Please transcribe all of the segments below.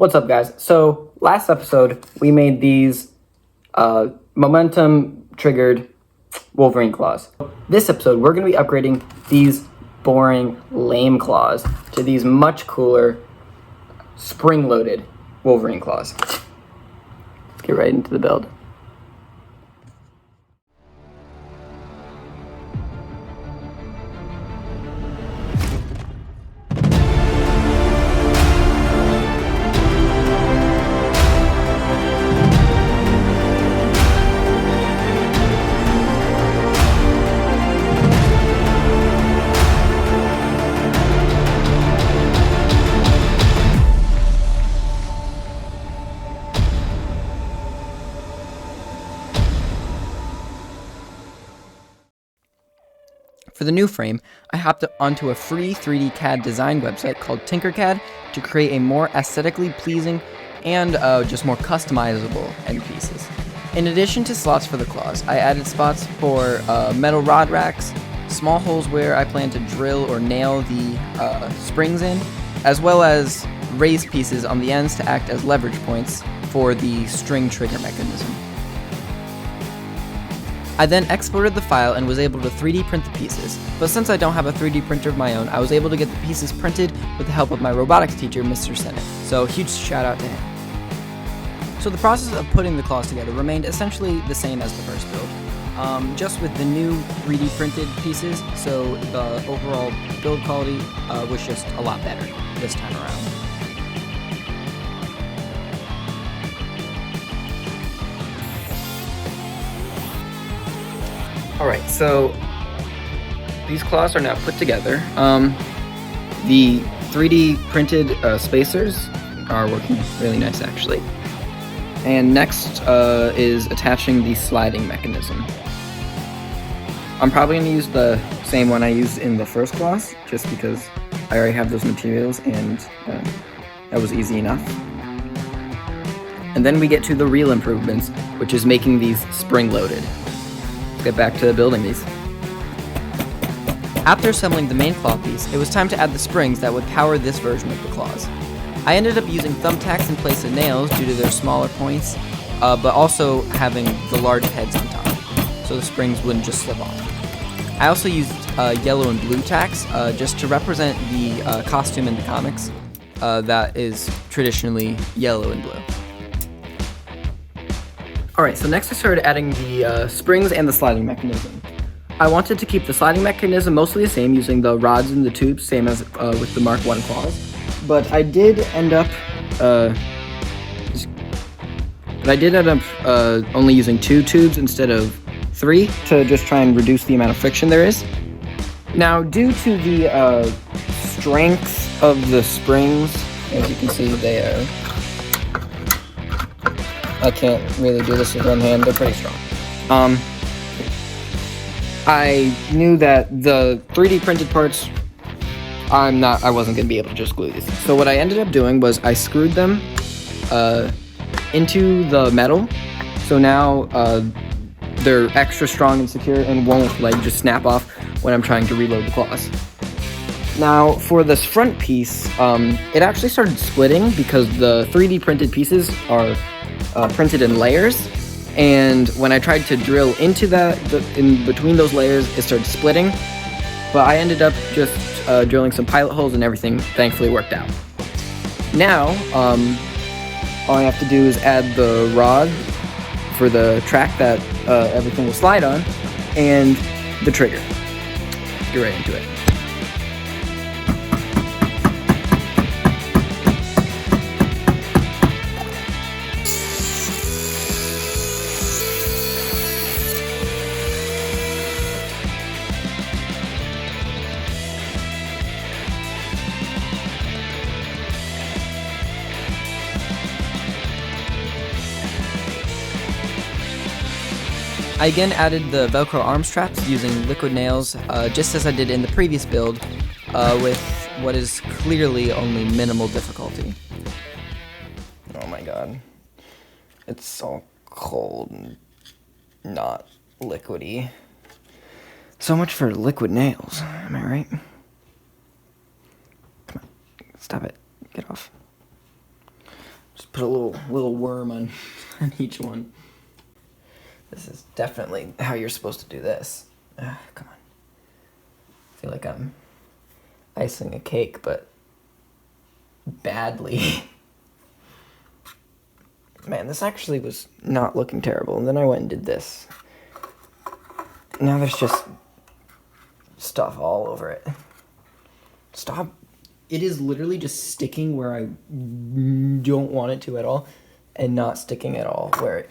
What's up, guys? So, last episode, we made these momentum-triggered Wolverine claws. This episode, we're going to be upgrading these boring, lame claws to these much cooler, spring-loaded Wolverine claws. Let's get right into the build. For the new frame, I hopped onto a free 3D CAD design website called Tinkercad to create a more aesthetically pleasing and just more customizable end pieces. In addition to slots for the claws, I added spots for metal rod racks, small holes where I plan to drill or nail the springs in, as well as raised pieces on the ends to act as leverage points for the string trigger mechanism. I then exported the file and was able to 3D print the pieces, but since I don't have a 3D printer of my own, I was able to get the pieces printed with the help of my robotics teacher, Mr. Synnott, so huge shout out to him. So the process of putting the claws together remained essentially the same as the first build, just with the new 3D printed pieces, so the overall build quality was just a lot better this time around. Alright, so these claws are now put together. The 3D printed spacers are working really nice, actually. And next is attaching the sliding mechanism. I'm probably going to use the same one I used in the first class, just because I already have those materials and that was easy enough. And then we get to the real improvements, which is making these spring-loaded. Get back to building these. After assembling the main claw piece, it was time to add the springs that would power this version of the claws. I ended up using thumbtacks in place of nails due to their smaller points, but also having the large heads on top, so the springs wouldn't just slip off. I also used yellow and blue tacks just to represent the costume in the comics that is traditionally yellow and blue. Alright, so next I started adding the springs and the sliding mechanism. I wanted to keep the sliding mechanism mostly the same, using the rods and the tubes, same as with the Mark I claws. But I did end up only using 2 tubes instead of 3 to just try and reduce the amount of friction there is. Now, due to the strength of the springs, as you can see, they are... I can't really do this with one hand, they're pretty strong. I knew that the 3D printed parts, I wasn't going to be able to just glue these. So what I ended up doing was I screwed them into the metal, so now they're extra strong and secure and won't just snap off when I'm trying to reload the claws. Now, for this front piece, it actually started splitting because the 3D printed pieces are printed in layers, and when I tried to drill into in between those layers, it started splitting, but I ended up just drilling some pilot holes and everything thankfully worked out. Now, all I have to do is add the rod for the track that everything will slide on, and the trigger. Get right into it. I again added the Velcro arm straps using liquid nails, just as I did in the previous build, with what is clearly only minimal difficulty. Oh my god. It's all cold and not liquidy. So much for liquid nails, am I right? Come on, stop it. Get off. Just put a little worm on, on each one. This is definitely how you're supposed to do this. Come on. I feel like I'm icing a cake, but badly. Man, this actually was not looking terrible, and then I went and did this. Now there's just stuff all over it. Stop. It is literally just sticking where I don't want it to at all, and not sticking at all where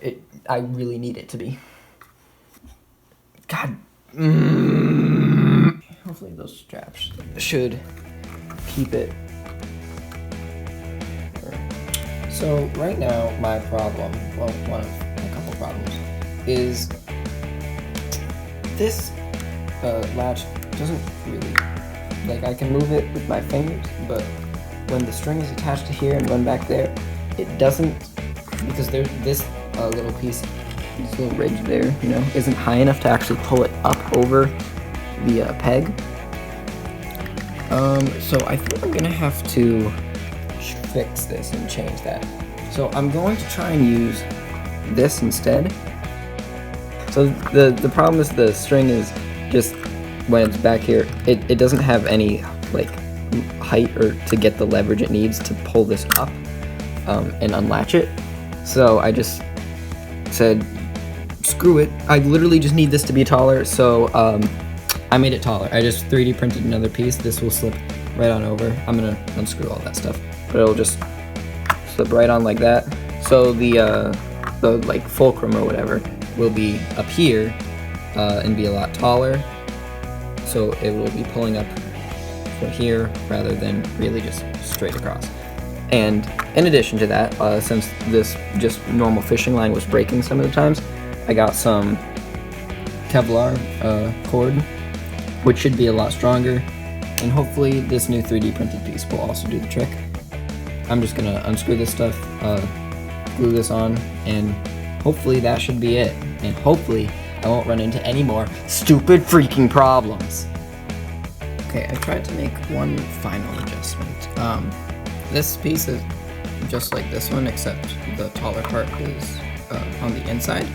I really need it to be. God. Hopefully those straps should keep it. So right now my problem, well, one of a couple problems, is this latch doesn't really, like, I can move it with my fingers, but when the string is attached to here and run back there, it doesn't, because there's this little piece, this little ridge there, you know, isn't high enough to actually pull it up over the peg. So I think I'm gonna have to fix this and change that. So I'm going to try and use this instead. So the problem is the string is just, when it's back here, it doesn't have any like height or to get the leverage it needs to pull this up and unlatch it. So I just said, screw it, I literally just need this to be taller, so I made it taller. I just 3D printed another piece. This will slip right on over. I'm gonna unscrew all that stuff, but it'll just slip right on like that. So the like fulcrum or whatever will be up here and be a lot taller. So it will be pulling up from here rather than really just straight across. And in addition to that, since this just normal fishing line was breaking some of the times, I got some Kevlar cord, which should be a lot stronger. And hopefully this new 3D printed piece will also do the trick. I'm just gonna unscrew this stuff, glue this on, and hopefully that should be it. And hopefully I won't run into any more stupid freaking problems. Okay, I tried to make one final adjustment. This piece is just like this one, except the taller part is on the inside.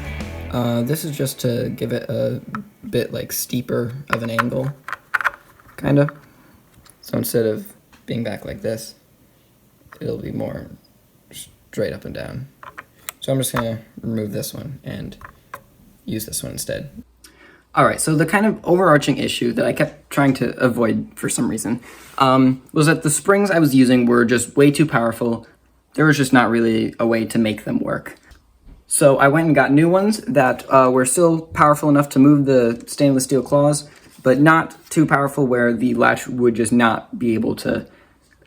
This is just to give it a bit like steeper of an angle, kinda. So instead of being back like this, it'll be more straight up and down. So I'm just gonna remove this one and use this one instead. Alright, so the kind of overarching issue that I kept trying to avoid for some reason was that the springs I was using were just way too powerful. There was just not really a way to make them work. So I went and got new ones that were still powerful enough to move the stainless steel claws, but not too powerful where the latch would just not be able to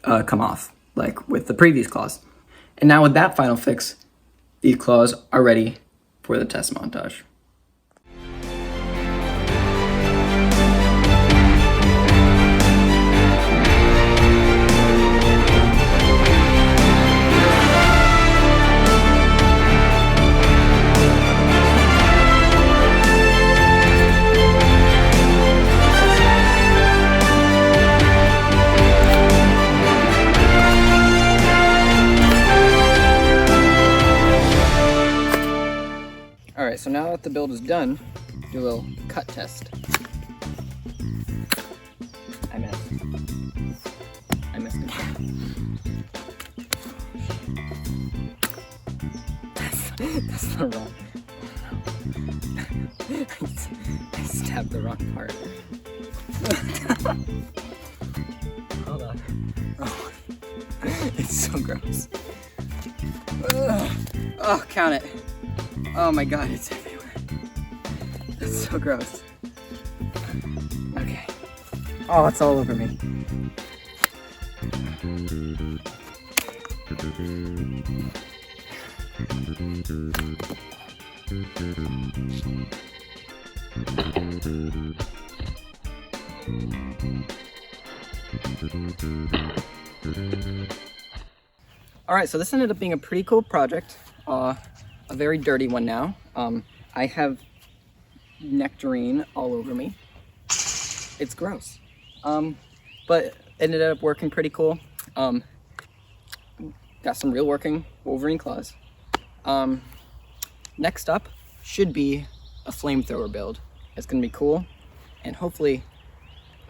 come off, like with the previous claws. And now with that final fix, these claws are ready for the test montage. Alright, so now that the build is done, do a little cut test. I missed. I missed again. That's the wrong. Oh no. I stabbed the wrong part. Hold on. Oh. It's so gross. Ugh. Oh, count it. Oh my god, it's everywhere. That's so gross. Okay. Oh, it's all over me. Alright, so this ended up being a pretty cool project. A very dirty one now. I have nectarine all over me. It's gross. But it ended up working pretty cool. got some real working Wolverine claws. Next up should be a flamethrower build. It's gonna be cool and hopefully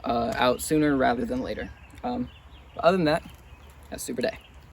out sooner rather than later. Other than that, have a super day.